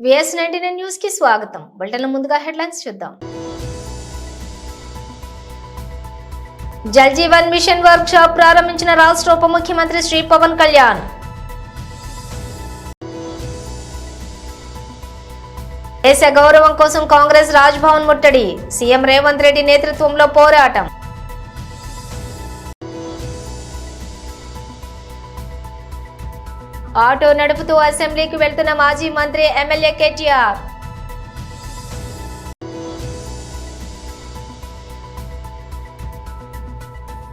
VS99 news కి స్వాగతం. Bulletin ముందుగా హెడ్లైన్స్ చూద్దాం. Jal Jeevan mission workshop ప్రారంభించిన రాష్ట్ర ఉప ముఖ్యమంత్రి శ్రీ పవన్ కళ్యాణ్. దేశ గౌరవం కోసం కాంగ్రెస్ రాజ్ భవన్ ముట్టడి, సీఎం రేవంత్ రెడ్డి నేతృత్వంలో పోరాటం. ఆటో నడుపుతూ అసెంబ్లీకి వెళ్తున్న మాజీ మంత్రి ఎమ్మెల్యే కేటీఆర్.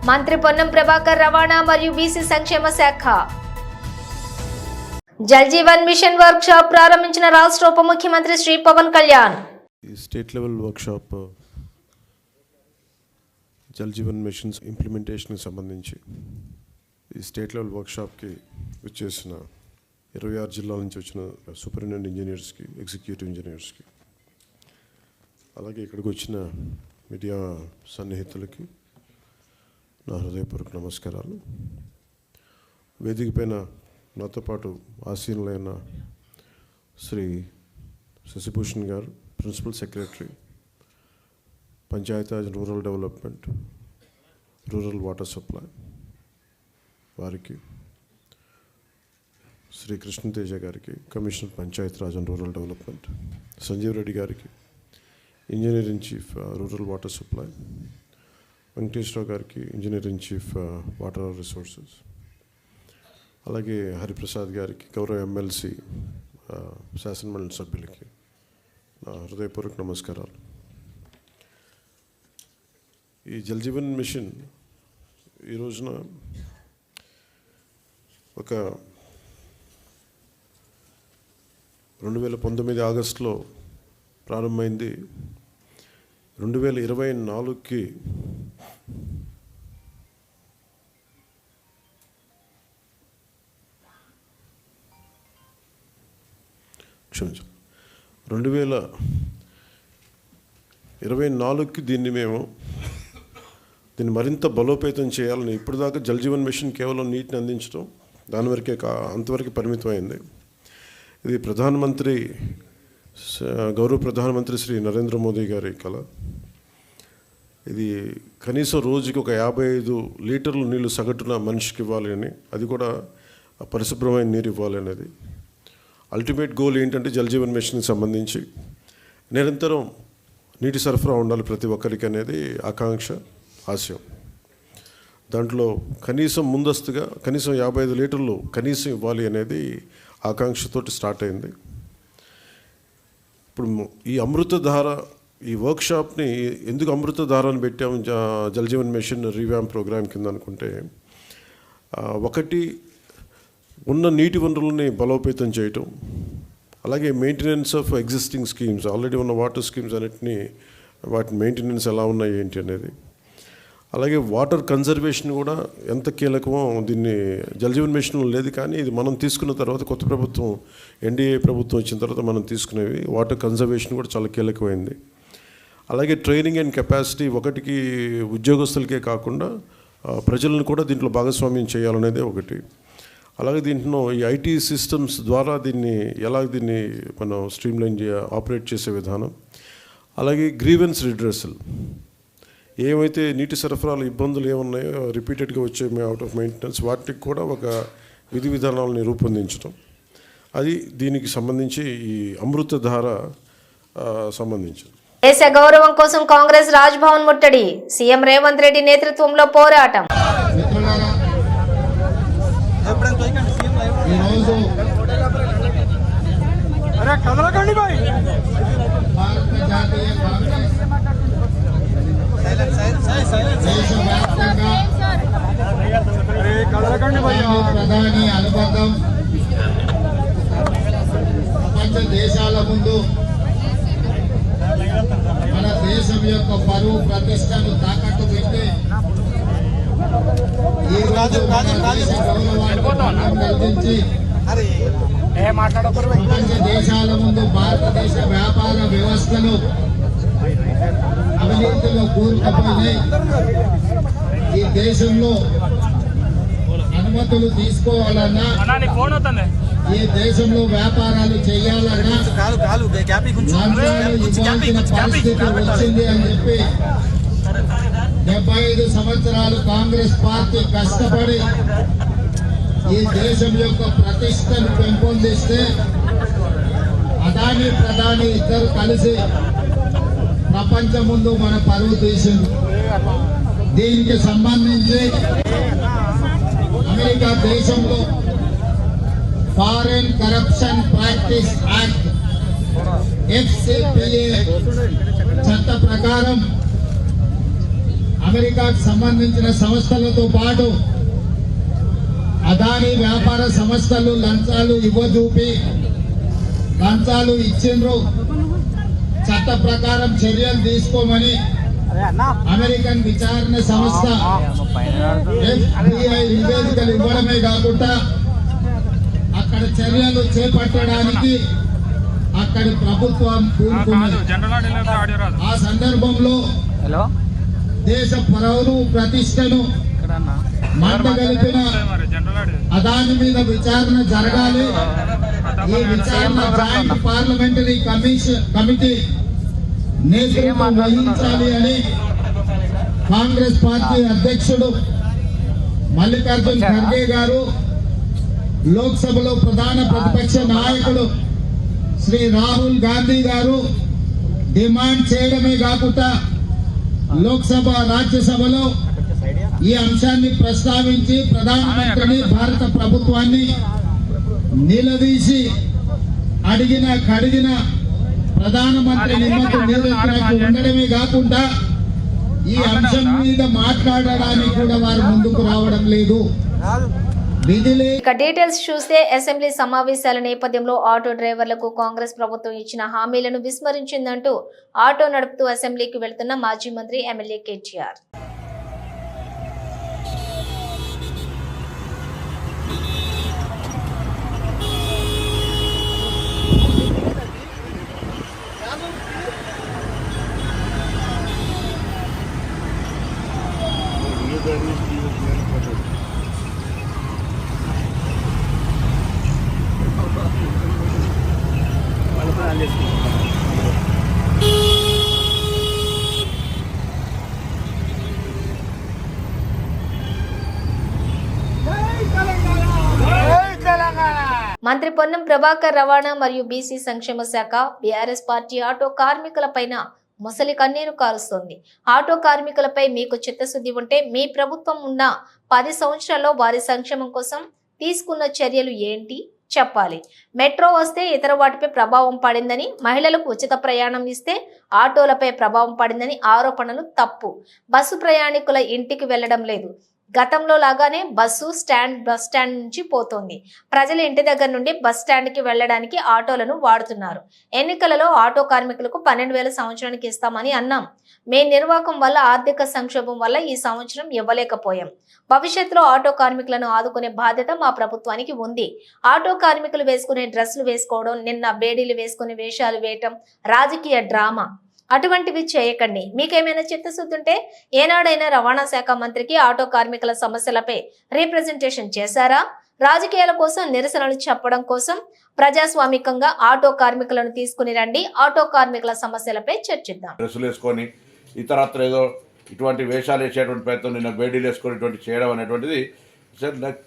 మంత్రి పొన్నం ప్రభాకర్ రవాణా మరియు బీసీ సంక్షేమ శాఖ. Jal Jeevan mission workshop ప్రారంభించిన రాష్ట్ర ఉప ముఖ్యమంత్రి Shri Pawan Kalyan. State level workshop Jal Jeevan missions ఇంప్లిమెంటేషన్కి సంబంధించి ఈ స్టేట్ లెవెల్ వర్క్ షాప్కి వచ్చేసిన 26 జిల్లాల నుంచి వచ్చిన సూపరింటెండెంట్ ఇంజనీర్స్కి, ఎగ్జిక్యూటివ్ ఇంజనీర్స్కి, అలాగే ఇక్కడికి వచ్చిన మీడియా సన్నిహితులకి నా హృదయపూర్వక నమస్కారాలు. వేదిక పైన నాతో పాటు ఆసీనులైన శ్రీ శశిభూషణ్ గారు, principal secretary, Panchayati Raj rural development, rural water supply వారికి, శ్రీ కృష్ణతేజ గారికి, commissioner Panchayati Raj and rural development, Sanjeev Reddy గారికి, engineer in chief rural water supply, Venkateswara Rao గారికి, engineer in chief water resources, అలాగే హరిప్రసాద్ గారికి, గౌరవ ఎమ్మెల్సీ శాసనమండలి సభ్యులకి నా హృదయపూర్వక నమస్కారాలు. ఈ జల్ జీవన్ మిషన్ ఈ రోజున ఒక 2019 ఆగస్టులో ప్రారంభమైంది. 2024కి క్షమించాం 2024కి దీన్ని మరింత బలోపేతం చేయాలని. ఇప్పటిదాకా జల్ జీవన్ మిషన్ కేవలం నీటిని అందించడం దాని వరకే అంతవరకు పరిమితమైంది. ఇది గౌరవ ప్రధానమంత్రి శ్రీ నరేంద్ర మోదీ గారి కళ. ఇది కనీసం రోజుకి ఒక 55 లీటర్ల నీళ్లు సగటున మనిషికి ఇవ్వాలి అని, అది కూడా పరిశుభ్రమైన నీరు ఇవ్వాలి అనేది అల్టిమేట్ గోల్. ఏంటంటే జల్ జీవన్ మిషన్కి సంబంధించి నిరంతరం నీటి సరఫరా ఉండాలి ప్రతి ఒక్కరికి అనేది ఆకాంక్ష, ఆశయం. దాంట్లో కనీసం ముందస్తుగా కనీసం 55 లీటర్లు కనీసం ఇవ్వాలి అనేది ఆకాంక్షతోటి స్టార్ట్ అయింది. ఇప్పుడు ఈ అమృతధార ఈ వర్క్షాప్ని ఎందుకు అమృతధార అని పెట్టాము Jal Jeevan mission revamp programme కింద అనుకుంటే, ఒకటి ఉన్న నీటి వనరులని బలోపేతం చేయటం, అలాగే maintenance of existing schemes, already ఉన్న వాటర్ స్కీమ్స్ అన్నిటినీ వాటి మెయింటెనెన్స్ ఎలా ఉన్నాయి ఏంటి అనేది, అలాగే వాటర్ కన్జర్వేషన్ కూడా ఎంత కీలకమో. దీన్ని జల్ జీవన్ మిషన్లో లేదు, కానీ ఇది మనం తీసుకున్న తర్వాత కొత్త ప్రభుత్వం ఎన్డీఏ ప్రభుత్వం వచ్చిన తర్వాత మనం తీసుకునేవి వాటర్ కన్జర్వేషన్ కూడా చాలా కీలకమైంది. అలాగే ట్రైనింగ్ అండ్ కెపాసిటీ, ఒకటికి ఉద్యోగస్తులకే కాకుండా ప్రజలను కూడా దీంట్లో భాగస్వామ్యం చేయాలనేదే ఒకటి. అలాగే దీంట్లో ఈ ఐటీ సిస్టమ్స్ ద్వారా దీన్ని మనం స్ట్రీమ్లైన్ ఆపరేట్ చేసే విధానం, అలాగే గ్రీవెన్స్ రిడ్రెసల్, ఏమైతే నీటి సరఫరాలు ఇబ్బందులు ఏమున్నాయో రిపీటెడ్గా వచ్చే అవుట్ ఆఫ్ మెయింటెనెన్స్, వాటికి కూడా ఒక విధి విధానాలని రూపొందించడం, అది దీనికి సంబంధించి ఈ అమృతధార సంబంధించి. దేశ గౌరవం కోసం కాంగ్రెస్ రాజ్ భవన్ ముట్టడి, సీఎం రేవంత్ రెడ్డి నేతృత్వంలో పోరాటం. ప్రధాని అనుబంధం ప్రపంచ దేశాల ముందు మన దేశం యొక్క పరువు ప్రతిష్టను తాకట్టు పెట్టి ఈ రోజు మన దేశ గౌరవాన్ని కల్పించి ప్రపంచ దేశాల ముందు భారతదేశ వ్యాపార వ్యవస్థలు అవినీతిలో కూరుకుపోయినాయి. ఈ దేశంలో అనుమతులు తీసుకోవాలన్నా, ఈ దేశంలో వ్యాపారాలు చేయాలన్నా లంచాలు ఇవ్వాల్సిన పరిస్థితి వచ్చింది అని చెప్పి 75 సంవత్సరాలు కాంగ్రెస్ పార్టీ కష్టపడి ఈ దేశం యొక్క ప్రతిష్టను పెంపొందిస్తే అదాని ప్రధాని ఇద్దరు కలిసి ప్రపంచం ముందు మన పరువు తీసింది. దీనికి సంబంధించి అమెరికా దేశంలో foreign corruption practice act FCPA చట్ట ప్రకారం అమెరికాకు సంబంధించిన సంస్థలతో పాటు అదాని వ్యాపార సంస్థలు లంచాలు ఇవ్వజూపి లంచాలు ఇచ్చిండ్రు, చట్ట ప్రకారం చర్యలు తీసుకోమని అమెరికన్ విచారణ సంస్థ FBI నివేదికలు ఇవ్వడమే కాకుండా అక్కడ చర్యలు చేపట్టడానికి అక్కడి ప్రభుత్వం పూనుకున్నది. ఆ సందర్భంలో దేశ పౌరు ప్రతిష్టను మంటగలిపిన అదాని మీద విచారణ జరగాలి. ఈ విచారణ జాయింట్ పార్లమెంటరీ కమిటీ నేతృత్వం వహించాలి అని కాంగ్రెస్ పార్టీ అధ్యక్షుడు మల్లికార్జున్ ఖర్గే గారు, లోక్సభలో ప్రధాన ప్రతిపక్ష నాయకుడు శ్రీ రాహుల్ గాంధీ గారు డిమాండ్ చేయడమే కాకుండా లోక్సభ రాజ్యసభలో ఈ అంశాన్ని ప్రస్తావించి ప్రధానమంత్రిని భారత ప్రభుత్వాన్ని నిలదీసి కడిగిన ప్రధానమంత్రి నిమ్మకు నీరెత్తినట్టు ఉండడమే కాకుండా ఈ అంశం మీద మాట్లాడడానికి కూడా వారు ముందుకు రావడం లేదు. ఇక డీటెయిల్స్ చూస్తే అసెంబ్లీ సమావేశాల నేపథ్యంలో ఆటో డ్రైవర్లకు కాంగ్రెస్ ప్రభుత్వం ఇచ్చిన హామీలను విస్మరించిందంటూ ఆటో నడుపుతూ అసెంబ్లీకి వెళ్తున్న మాజీ మంత్రి ఎమ్మెల్యే కేటీఆర్. మంత్రి పొన్నం ప్రభాకర్ రవాణా మరియు బీసీ సంక్షేమ శాఖ బీఆర్ఎస్ పార్టీ ఆటో కార్మికులపైన ముసలి కన్నీరు కారుస్తోంది. ఆటో కార్మికులపై మీకు చిత్తశుద్ధి ఉంటే మీ ప్రభుత్వం ఉన్న 10 సంవత్సరాల్లో వారి సంక్షేమం కోసం తీసుకున్న చర్యలు ఏంటి చెప్పాలి. మెట్రో వస్తే ఇతర వాటిపై ప్రభావం పడిందని, మహిళలకు ఉచిత ప్రయాణం ఇస్తే ఆటోలపై ప్రభావం పడిందని ఆరోపణలు తప్పు. బస్సు ప్రయాణికుల ఇంటికి వెళ్లడం లేదు. గతంలో లాగానే బస్ స్టాండ్ నుంచి పోతోంది. ప్రజల ఇంటి దగ్గర నుండి బస్ స్టాండ్ కి వెళ్లడానికి ఆటోలను వాడుతున్నారు. ఎన్నికలలో ఆటో కార్మికులకు 12,000 సంవత్సరానికి ఇస్తామని అన్నాం. మీ నిర్వాహకం వల్ల, ఆర్థిక సంక్షోభం వల్ల ఈ సంవత్సరం ఇవ్వలేకపోయాం. భవిష్యత్తులో ఆటో కార్మికులను ఆదుకునే బాధ్యత మా ప్రభుత్వానికి ఉంది. ఆటో కార్మికులు వేసుకునే డ్రెస్సులు వేసుకోవడం, నిన్న బేడీలు వేసుకునే వేషాలు వేయటం రాజకీయ డ్రామా. అటువంటివి చేయకండి. మీకేమైనా చిత్తశుద్ధి ఉంటే ఏనాడైనా రవాణా శాఖ మంత్రికి ఆటో కార్మికుల సమస్యలపై రీప్రజెంటేషన్ చేశారా? రాజకీయాల కోసం, నిరసనలు చెప్పడం కోసం ప్రజాస్వామికంగా ఆటో కార్మికులను తీసుకుని రండి. ఆటో కార్మికుల సమస్యలపై చర్చిద్దాం. డ్రెస్సులు వేసుకొని ఇతరత్ర ఏదో ఇటువంటి వేషాలు వేసేటువంటి ప్రయత్నం, నిన్న బేడీలు వేసుకొని ఇటువంటి చేయడం అనేటువంటిది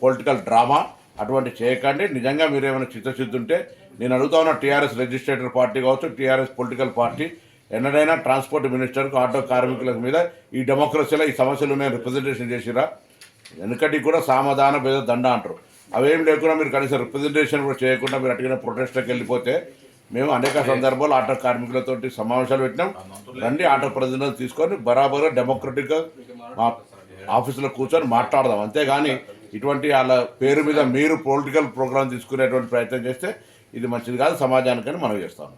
పొలిటికల్ డ్రామా. అటువంటి చేయకండి. నిజంగా మీరు ఏమైనా చిత్తశుద్ధి ఉంటే నేను అడుగుతా ఉన్న టీఆర్ఎస్ రిజిస్ట్రేటర్ పార్టీ కావచ్చు, టీఆర్ఎస్ పొలిటికల్ పార్టీ ఎన్నడైనా ట్రాన్స్పోర్ట్ మినిస్టర్కు ఆటో కార్మికుల మీద ఈ డెమోక్రసీలో ఈ సమస్యలు నేను రిప్రజెంటేషన్ చేసిరా? వెనుకటి కూడా సామధాన భేద దండ అంటారు. అవేం లేకుండా మీరు కనీసం రిప్రజెంటేషన్ కూడా చేయకుండా మీరు అటుగా ప్రొటెస్ట్కి వెళ్ళిపోతే మేము అనేక సందర్భాలు ఆటో కార్మికులతో సమావేశాలు పెట్టినాం. రండి, ఆటో ప్రతినిధులు తీసుకొని బరాబర్గా డెమోక్రటిక్గా మా ఆఫీసులో కూర్చొని మాట్లాడదాం. అంతేగాని ఇటువంటి వాళ్ళ పేరు మీద మీరు పొలిటికల్ ప్రోగ్రామ్ తీసుకునేటువంటి ప్రయత్నం చేస్తే ఇది మంచిది కాదు సమాజానికని మనం చేస్తాము.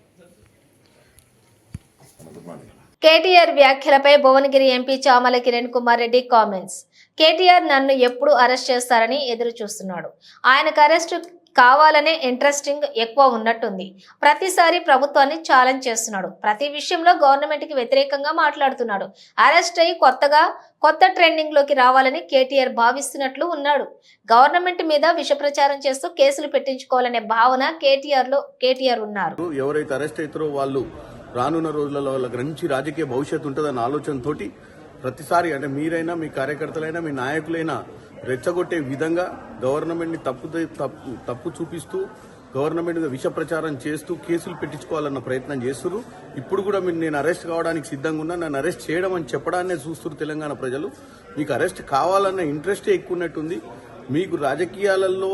కేటీఆర్ వ్యాఖ్యలపై భువనగిరి ఎంపీ చామల కిరణ్ కుమార్ రెడ్డి కామెంట్స్. కేటీఆర్ నన్ను ఎప్పుడు అరెస్ట్ చేస్తారని ఎదురు చూస్తున్నాడు. ఆయనకు అరెస్టు కావాలనే ఇంట్రెస్టింగ్ ఎక్కువ ఉన్నట్టుంది. ప్రతిసారి ప్రభుత్వాన్ని ఛాలెంజ్ చేస్తున్నాడు. ప్రతి విషయంలో గవర్నమెంట్ కి వ్యతిరేకంగా మాట్లాడుతున్నాడు. అరెస్ట్ అయ్యి కొత్త ట్రెండింగ్ లోకి రావాలని కేటీఆర్ భావిస్తున్నట్లు ఉన్నాడు. గవర్నమెంట్ మీద విష ప్రచారం చేస్తూ కేసులు పెట్టించుకోవాలనే భావన కేటీఆర్ ఉన్నారు. ఎవరైతే అరెస్ట్ అవుతారో వాళ్ళు రానున్న రోజులలో వాళ్ళకి మంచి రాజకీయ భవిష్యత్తు ఉంటుందన్న ఆలోచనతోటి ప్రతిసారి అంటే మీరైనా మీ కార్యకర్తలైనా మీ నాయకులైనా రెచ్చగొట్టే విధంగా గవర్నమెంట్ ని తప్పు చూపిస్తూ గవర్నమెంట్ మీద విష ప్రచారం చేస్తూ కేసులు పెట్టించుకోవాలన్న ప్రయత్నం చేస్తున్నారు. ఇప్పుడు కూడా మీరు నేను అరెస్ట్ కావడానికి సిద్ధంగా ఉన్నా, నన్ను అరెస్ట్ చేయడం అని చెప్పడాన్నే చూస్తున్నారు తెలంగాణ ప్రజలు. మీకు అరెస్ట్ కావాలన్న ఇంట్రెస్టే ఎక్కువ ఉన్నట్టుంది. మీకు రాజకీయాలలో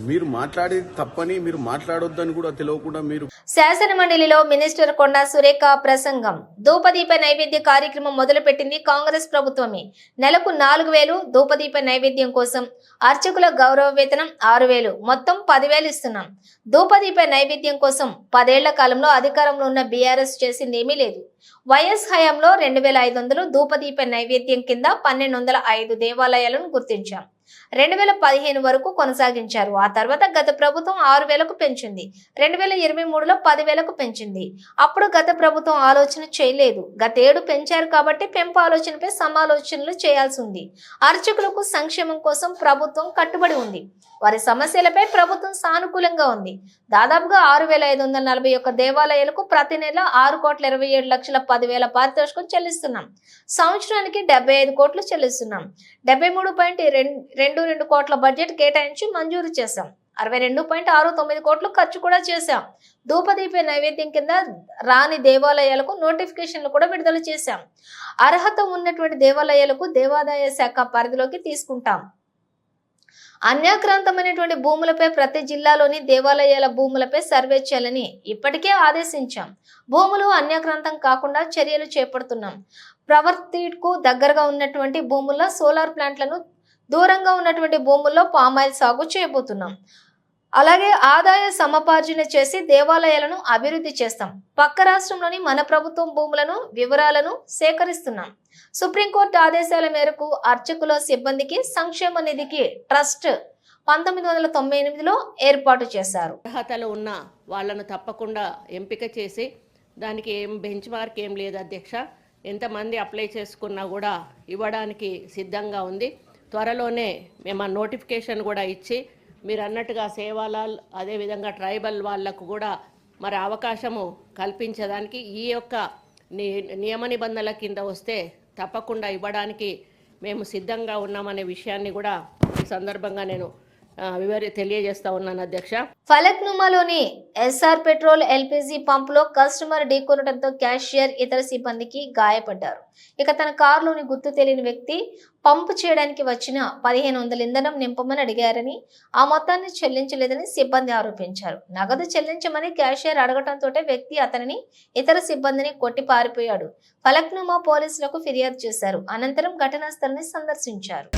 మీరు మాట్లాడేది తప్పని, మీరు మాట్లాడొద్దని కూడా తెలియకుండా మీరు. శాసన మండలిలో మినిస్టర్ కొండా సురేఖ ప్రసంగం. ధూపదీప నైవేద్య కార్యక్రమం మొదలుపెట్టింది కాంగ్రెస్ ప్రభుత్వమే. నెలకు 4,000 ధూపదీప నైవేద్యం కోసం. అర్చకుల గౌరవ వేతనం 6,000, మొత్తం 10,000 ఇస్తున్నాం. ధూపదీప నైవేద్యం కోసం 10 ఏళ్ల కాలంలో అధికారంలో ఉన్న బీఆర్ఎస్ చేసిందేమీ లేదు. వైఎస్ హయాంలో 2,500 ధూపదీప నైవేద్యం కింద 1,205 దేవాలయాలను గుర్తించాం. 2015 వరకు కొనసాగించారు. ఆ తర్వాత గత ప్రభుత్వం 6,000కు పెంచింది. 2023లో 10,000కు పెంచింది. అప్పుడు గత ప్రభుత్వం ఆలోచన చేయలేదు. గతేడు పెంచారు కాబట్టి పెంపు ఆలోచనపై సమాలోచనలు చేయాల్సి ఉంది. అర్చకులకు సంక్షేమం కోసం ప్రభుత్వం కట్టుబడి ఉంది. వారి సమస్యలపై ప్రభుత్వం సానుకూలంగా ఉంది. దాదాపుగా 6,541 దేవాలయాలకు ప్రతి నెల 6,27,10,000 పారితోషికం చెల్లిస్తున్నాం. సంవత్సరానికి 75 కోట్లు చెల్లిస్తున్నాం. 73.22 కోట్ల బడ్జెట్ కేటాయించి మంజూరు చేశాం. 62.69 కోట్లు ఖర్చు కూడా చేశాం. ధూపదీప నైవేద్యం కింద రాని దేవాలయాలకు నోటిఫికేషన్లు కూడా విడుదల చేశాం. అర్హత ఉన్నటువంటి దేవాలయాలకు దేవాదాయ శాఖ పరిధిలోకి తీసుకుంటాం. అన్యాక్రాంతమైనటువంటి భూములపై ప్రతి జిల్లాలోని దేవాలయాల భూములపై సర్వే చేయాలని ఇప్పటికే ఆదేశించాం. భూములు అన్యాక్రాంతం కాకుండా చర్యలు చేపడుతున్నాం. ప్రవర్తికు దగ్గరగా ఉన్నటువంటి భూముల్లో సోలార్ ప్లాంట్లను, దూరంగా ఉన్నటువంటి భూముల్లో పామాయిల్ సాగు చేయబోతున్నాం. అలాగే ఆదాయ సముపార్జన చేసి దేవాలయాలను అభివృద్ధి చేస్తాం. పక్క రాష్ట్రంలోని మన ప్రభుత్వం భూములను వివరాలను సేకరిస్తున్నాం. సుప్రీంకోర్టు ఆదేశాల మేరకు అర్చకుల సిబ్బందికి సంక్షేమ నిధికి ట్రస్ట్ 1998లో ఏర్పాటు చేశారు. అర్హతలు ఉన్న వాళ్ళను తప్పకుండా ఎంపిక చేసి, దానికి ఏం బెంచ్ మార్క్ ఏం లేదు అధ్యక్ష. ఎంతమంది అప్లై చేసుకున్నా కూడా ఇవ్వడానికి సిద్ధంగా ఉంది. త్వరలోనే మేము ఆ నోటిఫికేషన్ కూడా ఇచ్చి, మీరు అన్నట్టుగా సేవాలాల్ అదేవిధంగా ట్రైబల్ వాళ్లకు కూడా మరి అవకాశము కల్పించడానికి ఈ యొక్క నియమ నిబంధనల కింద వస్తే తప్పకుండా ఇవ్వడానికి మేము సిద్ధంగా ఉన్నామనే విషయాన్ని కూడా ఈ సందర్భంగా నేను తెలియజేస్తా ఉన్నాను అధ్యక్ష. ఫలక్నుమాలోని ఎస్ఆర్ పెట్రోల్ ఎల్పీజీ పంపులో కస్టమర్ ఢీకొనడంతో క్యాషియర్, ఇతర సిబ్బందికి గాయపడ్డారు. ఇక తన కారులోని గుర్తు తెలియని వ్యక్తి పంపు చేయడానికి వచ్చిన 1,500 ఇంధనం నింపమని అడిగారని, ఆ మొత్తాన్ని చెల్లించలేదని సిబ్బంది ఆరోపించారు. నగదు చెల్లించమని క్యాషియర్ అడగటంతో వ్యక్తి అతనిని, ఇతర సిబ్బందిని కొట్టి పారిపోయాడు. ఫలక్నుమా పోలీసులకు ఫిర్యాదు చేశారు. అనంతరం ఘటనా స్థలాన్ని సందర్శించారు.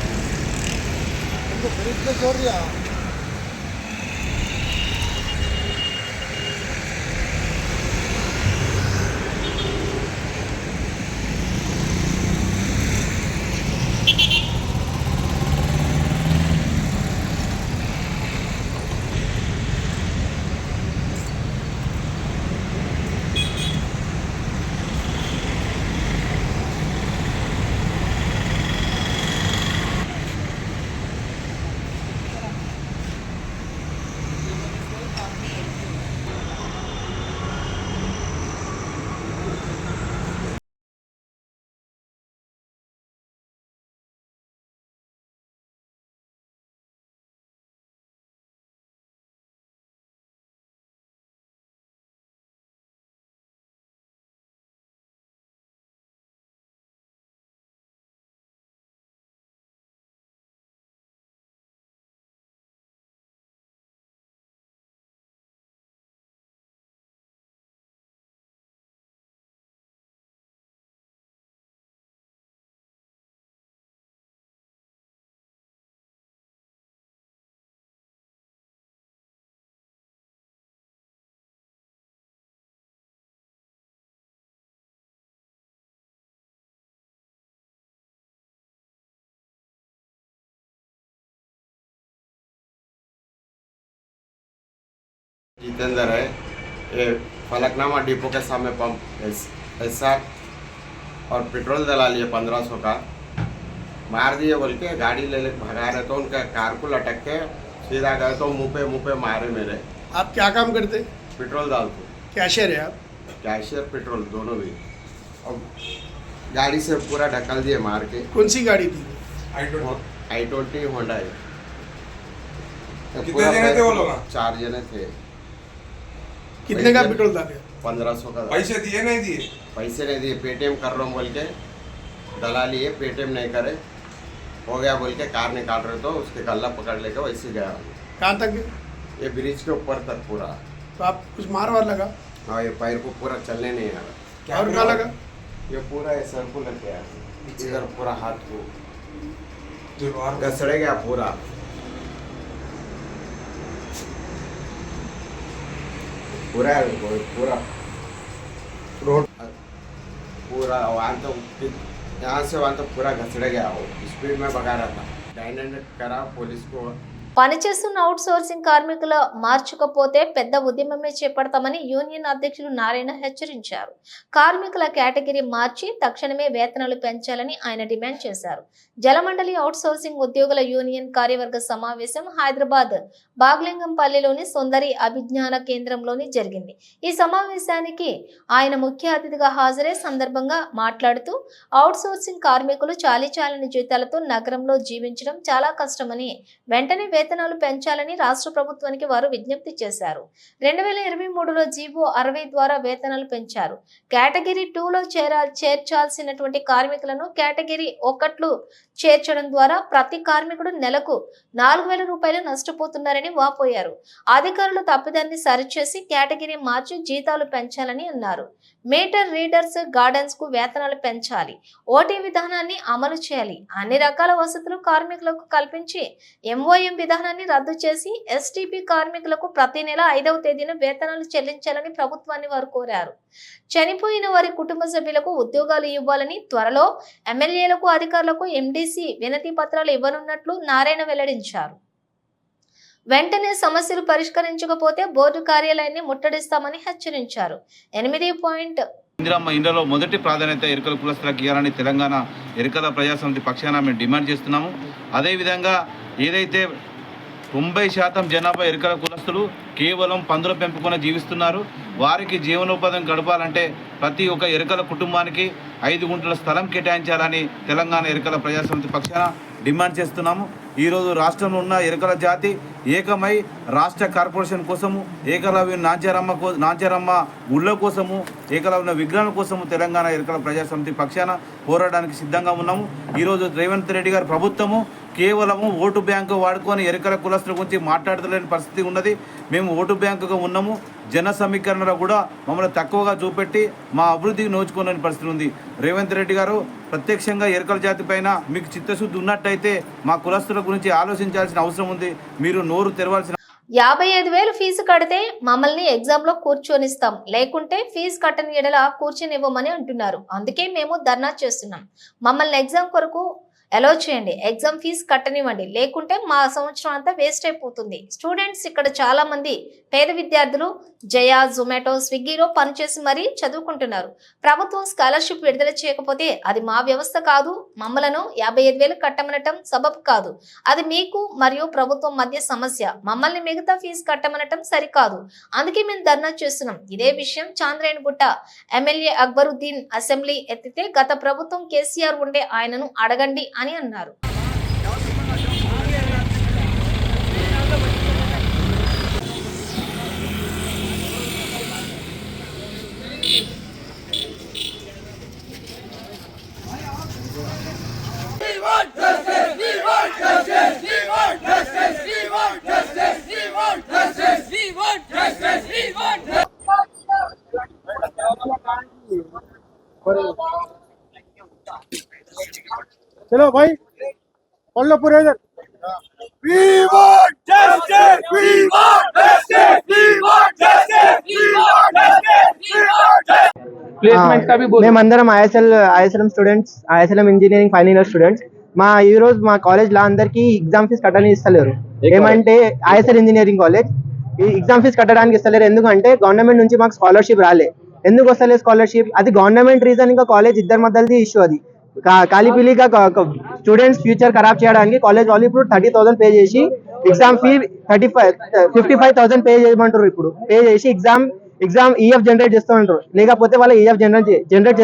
जितेंद्र है, ये फलकनामा डिपो के सामने पंप एसआर और पेट्रोल डला लिए 1500 का, मार दिए बोल के गाड़ी ले भगा रहे तो उनका कार को लटक के सीधा गए तो मुँह पे मारे मेरे। आप क्या काम करते? पेट्रोल डालते, कैशियर है आप? कैशियर पेट्रोल दोनों भी, और गाड़ी से पूरा ढकल दिए मार के। कौन सी गाड़ी थी? i20 होंडा है। कितने जने थे वो लोग? 4 जने थे। कितने का पेट्रोल डाले? 1500 का। पैसे दिए नहीं दिए? पैसे नहीं दिए, पेटीएम कर रहा हूँ बोल के दला लिए, पेटीएम नहीं करे, हो गया बोल के कार निकाल रहे तो उसके गला पकड़ लेके वैसे गया। कहाँ तक गए? ये ब्रिज के ऊपर तक पूरा। तो आप कुछ मार वार लगा? हाँ, ये पैर को पूरा चलने नहीं आ रहा। और क्या लगा? ये पूरा ये सर को लग गया, इधर पूरा हाथ को घसड़े गया पूरा। पूरा पूरा रोड पूरा वहाँ तो यहाँ से वहाँ तो पूरा घसड़े गया। वो स्पीड में भगा रहा था, 900 करा पुलिस को। పనిచేస్తున్న అవుట్ సోర్సింగ్ కార్మికుల మార్చకపోతే పెద్ద ఉద్యమమే చేపడతామని యూనియన్ అధ్యక్షులు నారాయణ హెచ్చరించారు. కార్మికుల కేటగిరీ మార్చి తక్షణమే వేతనాలు పెంచాలని ఆయన డిమాండ్ చేశారు. జలమండలి అవుట్ సోర్సింగ్ ఉద్యోగుల యూనియన్ కార్యవర్గ సమావేశం హైదరాబాద్ బాగ్లింగంపల్లిలోని సుందరి అభిజ్ఞాన కేంద్రంలోని జరిగింది. ఈ సమావేశానికి ఆయన ముఖ్య అతిథిగా హాజరై సందర్భంగా మాట్లాడుతూ అవుట్ సోర్సింగ్ కార్మికులు చాలీచాలని జీతాలతో నగరంలో జీవించడం చాలా కష్టమని, వెంటనే వేతనాలు పెంచాలని రాష్ట్ర ప్రభుత్వానికి వారు విజ్ఞప్తి చేశారు. 2023లో జీవో 60 ద్వారా వేతనాలు పెంచారు. కేటగిరీ 2లో చేర్చాల్సినటువంటి కార్మికులను కేటగిరీ 1లో చేర్చడం ద్వారా ప్రతి కార్మికుడు నెలకు 4000 రూపాయలు నష్టపోతున్నారని వాపోయారు. అధికారులు తప్పిదాన్ని సరిచేసి కేటగిరీ మార్చి జీతాలు పెంచాలని అన్నారు. మీటర్ రీడర్స్, గార్డెన్స్ కు వేతనాలు పెంచాలి. ఓటీ విధానాన్ని అమలు చేయాలి. అన్ని రకాల వసతులు కార్మికులకు కల్పించి ఎంఓఎం విధానాన్ని రద్దు చేసి ఎస్టీపీ కార్మికులకు ప్రతి నెల 5వ తేదీన వేతనాలు చెల్లించాలని ప్రభుత్వాన్ని వారు కోరారు. చనిపోయిన వారి కుటుంబ సభ్యులకు ఉద్యోగాలు ఇవ్వాలని, త్వరలో ఎమ్మెల్యేలకు, అధికారులకు ఎండీసీ వినతి పత్రాలు ఇవ్వనున్నట్లు నారాయణ వెల్లడించారు. వెంటనే సమస్యలు పరిష్కరించకపోతే బోర్డు కార్యాలయాన్ని ముట్టడిస్తామని హెచ్చరించారు. 8. ఇందిరమ్మ ఇండ్లలో మొదటి ప్రాధాన్యత ఎరుకల కులస్తులకు ఇవ్వాలని తెలంగాణ ఎరుకల ప్రజాసమితి పక్షాన మేము డిమాండ్ చేస్తున్నాము. అదేవిధంగా ఏదైతే 90% జనాభా ఎరుకల కులస్తులు కేవలం పందుల పెంపుకొని జీవిస్తున్నారు. వారికి జీవనోపాధి గడపాలంటే ప్రతి ఒక్క ఎరుకల కుటుంబానికి 5 గుంటల స్థలం కేటాయించాలని తెలంగాణ ఎరుకల ప్రజాసమితి పక్షాన డిమాండ్ చేస్తున్నాము. ఈరోజు రాష్ట్రంలో ఉన్న ఎరుకల జాతి ఏకమై రాష్ట్ర కార్పొరేషన్ కోసము, ఏకలవ్య నాంచారమ్మ గుళ్ళ కోసము, ఏకలవ్య విగ్రహాల కోసము తెలంగాణ ఎరుకల ప్రజాసమితి పక్షాన పోరాడడానికి సిద్ధంగా ఉన్నాము. ఈరోజు రేవంత్ రెడ్డి గారి ప్రభుత్వము కేవలము ఓటు బ్యాంకు వాడుకొని ఎరుకల కులస్తుల గురించి మాట్లాడలేని పరిస్థితి ఉన్నది. మేము ఓటు బ్యాంకుగా ఉన్నాము. జన సమీకరణలో కూడా మమ్మల్ని తక్కువగా చూపెట్టి మా అభివృద్ధికి నోచుకోలేని పరిస్థితి ఉంది. రేవంత్ రెడ్డి గారు ప్రత్యక్షంగా ఎరుకల జాతి పైన మీకు చిత్తశుద్ధి ఉన్నట్టయితే మా కులస్తుల గురించి ఆలోచించాల్సిన అవసరం ఉంది. మీరు నోరు తెరవాల్సిన 55,000 ఫీజు కడితే మమ్మల్ని ఎగ్జామ్ లో కూర్చొనిస్తాం, లేకుంటే ఫీజు కట్టని ఎడల కూర్చొనివ్వమని అంటున్నారు. అందుకే మేము ధర్నా చేస్తున్నాం. మమ్మల్ని ఎగ్జామ్ కొరకు అలో చేయండి, ఎగ్జామ్ ఫీజు కట్టనివ్వండి, లేకుంటే మా సంవత్సరం అంతా వేస్ట్ అయిపోతుంది. స్టూడెంట్స్ ఇక్కడ చాలా మంది పేద విద్యార్థులు జయా, జొమాటో, స్విగ్గీలో పనిచేసి మరీ చదువుకుంటున్నారు. ప్రభుత్వం స్కాలర్షిప్ విడుదల చేయకపోతే అది మా వ్యవస్థ కాదు. మమ్మలను 55,000 కట్టమనటం సబబు కాదు. అది మీకు మరియు ప్రభుత్వం మధ్య సమస్య. మమ్మల్ని మిగతా ఫీజు కట్టమనటం సరికాదు. అందుకే మేము ధర్నా చేస్తున్నాం. ఇదే విషయం చాంద్రేణిగుట్ట ఎమ్మెల్యే అక్బరుద్దీన్ అసెంబ్లీ ఎత్తితే గత ప్రభుత్వం కేసీఆర్ ఉండే ఆయనను అడగండి అని అన్నారు. चलो भाई, पढ़ लो पूरे इधर। We want justice! We want justice! We want justice! We want justice! We want justice! Placement కా भी మేమందరం ISLM students, ISLM engineering final year students. ఈ రోజు మా కాలేజ్ లో అందరికి ఎగ్జామ్ ఫీజు కట్టని ఇస్తలేరు. ఏమంటే ఐఎస్ఎల్ ఇంజనీరింగ్ కాలేజ్ ఈ ఎగ్జామ్ ఫీజు కట్టడానికి ఇస్తలేరు. ఎందుకంటే గవర్నమెంట్ నుంచి మాకు స్కాలర్షిప్ రాలే. ఎందుకు వస్తలేదు స్కాలర్షిప్? అది గవర్నమెంట్ రీజన్, ఇంకా కాలేజ్ ఇద్దరి మధ్యది ఇష్యూ. అది కాలిపిలిగా స్టూడెంట్స్ ఫ్యూచర్ ఖరాబ్ చేయడానికి కాలేజ్ వాళ్ళు ఇప్పుడు 30,000 పే చేసి ఎగ్జామ్ ఫీ 55,000 పే చేయమంటారు. ఇప్పుడు పే చేసి ఎగ్జామ్ ఈఎఫ్ జనరేట్ చేస్తామంటారు. లేకపోతే వాళ్ళ ఈఎఫ్ జనరేట్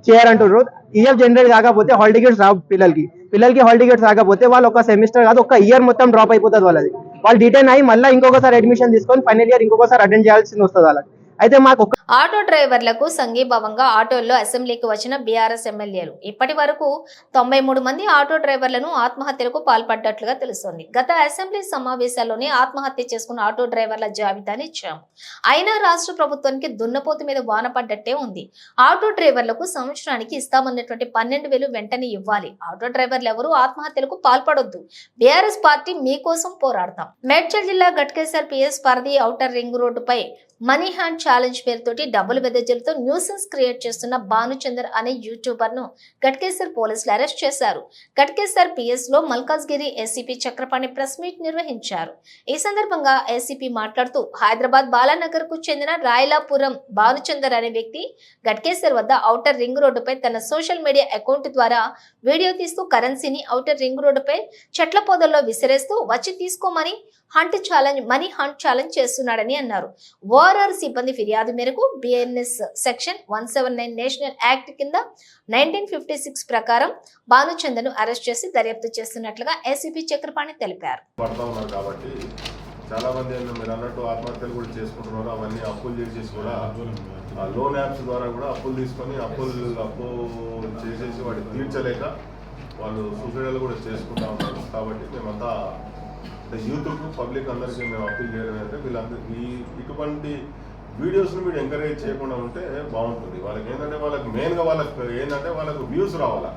చేయాలంటారు. ఈఎఫ్ జనరేట్ కాకపోతే హాల్ టికెట్స్ రావు. పిల్లలకి హాల్ టికెట్స్ రాకపోతే వాళ్ళు ఒక సెమిస్టర్ కాదు, ఒక ఇయర్ మొత్తం డ్రాప్ అయిపోతుంది వాళ్ళది. వాళ్ళు డిటైన్ అయ్యి మళ్ళీ ఇంకొకసారి అడ్మిషన్ తీసుకొని ఫైనల్ ఇయర్ ఇంకొకసారి అటెండ్ చేయాల్సి వస్తుంది వాళ్ళకి. అయితే మాకు ఆటో డ్రైవర్లకు సంఘీభావంగా ఆటోల్లో అసెంబ్లీకి వచ్చిన బీఆర్ఎస్ ఎమ్మెల్యేలు ఇప్పటి వరకు 93 మంది ఆటో డ్రైవర్లను ఆత్మహత్యలకు పాల్పడ్డట్లుగా తెలుస్తోంది. గత అసెంబ్లీ సమావేశాల్లోనే ఆత్మహత్య చేసుకున్న ఆటో డ్రైవర్ల జాబితాని ఇచ్చాము. అయినా రాష్ట్ర ప్రభుత్వానికి దున్నపోతు మీద వాన పడ్డట్టే ఉంది. ఆటో డ్రైవర్లకు సంవత్సరానికి ఇస్తామన్నటువంటి 12,000 వెంటనే ఇవ్వాలి. ఆటో డ్రైవర్లు ఎవరూ ఆత్మహత్యలకు పాల్పడొద్దు. బీఆర్ఎస్ పార్టీ మీకోసం పోరాడతాం. మేడ్చల్ జిల్లా గట్కేసర్ పిఎస్ పరిధి ఔటర్ రింగ్ రోడ్డుపై మనీ హ్యాండ్ ఛాలెంజ్ పేరుతోటి డబ్బులు వెదజల్లుతో న్యూసెన్స్ క్రియేట్ చేస్తున్న భానుచందర్ అనే యూట్యూబర్ ను గట్కేసర్ పోలీసులు అరెస్ట్ చేశారు. గట్కేసర్ పిఎస్ లో Malkajgiri ACP Chakrapani press meet నిర్వహించారు. ఈ సందర్భంగా ఏసీపీ మాట్లాడుతూ హైదరాబాద్ బాలానగర్ కు చెందిన రాయలాపురం భానుచందర్ అనే వ్యక్తి గట్కేసర్ వద్ద ఔటర్ రింగ్ రోడ్డుపై తన సోషల్ మీడియా అకౌంట్ ద్వారా వీడియో తీస్తూ కరెన్సీని ఔటర్ రింగ్ రోడ్డుపై చెట్ల పొదల్లో విసిరేస్తూ వచ్చి తీసుకోమని మనీ హంట్ ఛాలెంజ్ చేస్తున్నాడని అన్నారు. ఓఆర్ఆర్ సిబ్బంది ఫిర్యాదు మేరకు బిఎన్ఎస్ సెక్షన్ 179 నేషనల్ యాక్ట్ కింద 1956 ప్రకారం భానుచందర్ ను అరెస్ట్ చేసి దర్యాప్తు చేస్తున్నట్లుగా ఏసీపీ చక్రపాణి తెలిపారు. కాబట్టి చాలా మంది మీరు అన్నట్టు ఆత్మహత్యలు కూడా చేసుకుంటున్నారు. అవన్నీ అప్పులు చేసేసి కూడా లోన్ యాప్స్ ద్వారా కూడా అప్పులు తీసుకొని అప్పు చేసేసి వాటిని తీర్చలేక వాళ్ళు సూసైడ్లు కూడా చేసుకుంటా ఉన్నారు. కాబట్టి మేమంతా యూత్కు పబ్లిక్ అందరికీ మేము అప్పీల్ చేయడం అంటే వీళ్ళందరికీ ఇటువంటి వీడియోస్ని మీరు ఎంకరేజ్ చేయకుండా ఉంటే బాగుంటుంది. వాళ్ళకి ఏంటంటే మెయిన్గా వాళ్ళకు వ్యూస్ రావాలా.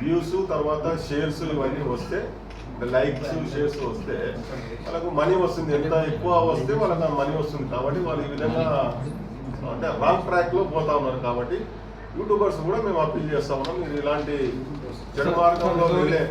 వ్యూస్ తర్వాత షేర్స్ ఇవన్నీ వస్తే, లైక్స్ షేర్స్ వస్తే వాళ్ళకు మనీ వస్తుంది. ఎంత ఎక్కువ వస్తే వాళ్ళకి మనీ వస్తుంది. కాబట్టి వాళ్ళు ఈ విధంగా అంటే రాంగ్ ట్రాక్లో పోతా ఉన్నారు. కాబట్టి యూట్యూబర్స్ కూడా మేము అప్పీల్ చేస్తా ఉన్నాం, మీరు ఇలాంటి చెడు మార్గంలో వెళ్ళే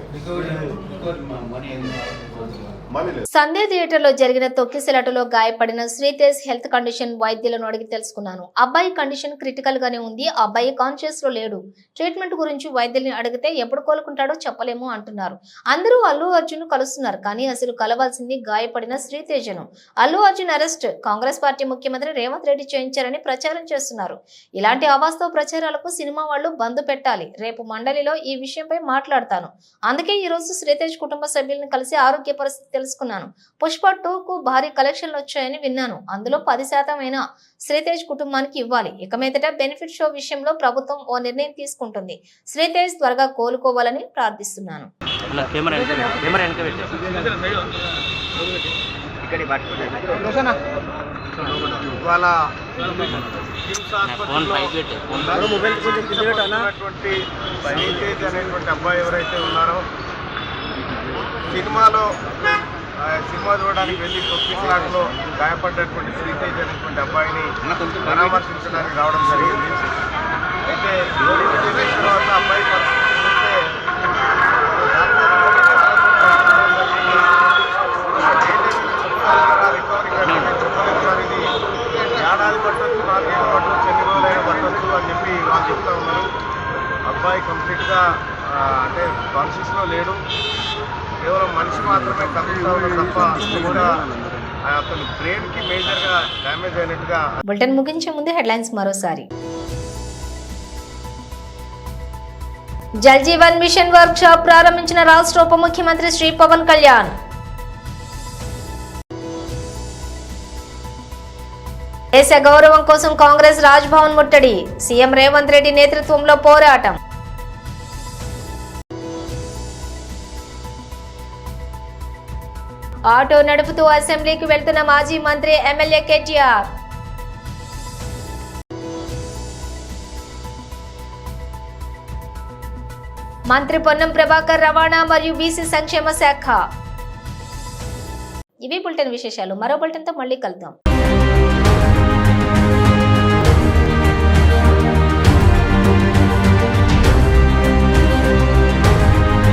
సంధ్య థియేటర్ లో జరిగిన తొక్కిసలాటలో గాయపడిన శ్రీతేజ్ హెల్త్ కండిషన్ వైద్యులను అడిగి తెలుసుకున్నాను. అబ్బాయి కండిషన్ క్రిటికల్ గానే ఉంది. అబ్బాయి కాన్షియస్ లో లేడు. ట్రీట్మెంట్ గురించి వైద్యుల్ని అడిగితే ఎప్పుడు కోలుకుంటాడో చెప్పలేము అంటున్నారు. అందరూ అల్లు అర్జున్ కలుస్తున్నారు, కానీ అసలు కలవాల్సింది గాయపడిన శ్రీతేజను. అల్లు అర్జున్ అరెస్ట్ కాంగ్రెస్ పార్టీ ముఖ్యమంత్రి రేవంత్ రెడ్డి చేయించారని ప్రచారం చేస్తున్నారు. ఇలాంటి అవాస్తవ ప్రచారాలకు సినిమా వాళ్ళు బంద్ పెట్టాలి. రేపు మండలిలో ఈ విషయంపై మాట్లాడతాను. అందుకే ఈ రోజు శ్రీతేజ్ కుటుంబ సభ్యులను కలిసి ఆరోగ్య పరిస్థితి తెలుసుకున్నాను. పుష్ప 2కు భారీ కలెక్షన్లు వచ్చాయని విన్నాను. అందులో 10% అయినా శ్రీతేజ్ కుటుంబానికి ఇవ్వాలి. ఇక మీదట బెనిఫిట్ షో విషయంలో ప్రభుత్వం ఓ నిర్ణయం తీసుకుంటుంది. శ్రీతేజ్ త్వరగా కోలుకోవాలని ప్రార్థిస్తున్నాను. అబ్బాయి ఎవరైతే ఉన్నారో సినిమా చూడడానికి వెళ్ళి తొక్కిసలాటలో గాయపడ్డటువంటి శ్రీతేజ్ అనేటువంటి అబ్బాయిని పరామర్శించడానికి రావడం జరిగింది. అయితే తర్వాత అబ్బాయి పరిస్థితి చూస్తే ఏడాది పట్టొచ్చు, 4 ఏళ్ళు పట్టొచ్చు, ఎన్ని రోజులైనా పట్టొచ్చు అని చెప్పి వాళ్ళు చెప్తా ఉన్నారు. అబ్బాయి కంప్లీట్గా అంటే కాన్షియస్లో లేడు. కేవలం మనిషి మాత్రమే కదులుతా ఉన్నారు తప్ప కూడా అతను బ్రెయిన్ కి మేజర్ గా డ్యామేజ్ అయినట్టుగా. బులెటిన్ ముగించే ముందు హెడ్లైన్స్ మరోసారి. Jal Jeevan mission workshop ప్రారంభించిన రాష్ట్ర ఉప ముఖ్యమంత్రి శ్రీ పవన్ కళ్యాణ్. దేశ గౌరవం కోసం కాంగ్రెస్ రాజ్భవన్ ముట్టడి. సీఎం రేవంత్ రెడ్డి నేతృత్వంలో పోరాటం. ఆటో నడుపుతూ అసెంబ్లీకి వెళ్తున్న మాజీ మంత్రి ఎమ్మెల్యే కేటీఆర్. మంత్రి పొన్నం ప్రభాకర్ రవాణా మరియు బీసీ సంక్షేమ శాఖ. ఇవి బులెటిన్ విశేషాలు. మరో బులెటిన్తో మళ్ళీ కలుద్దాం.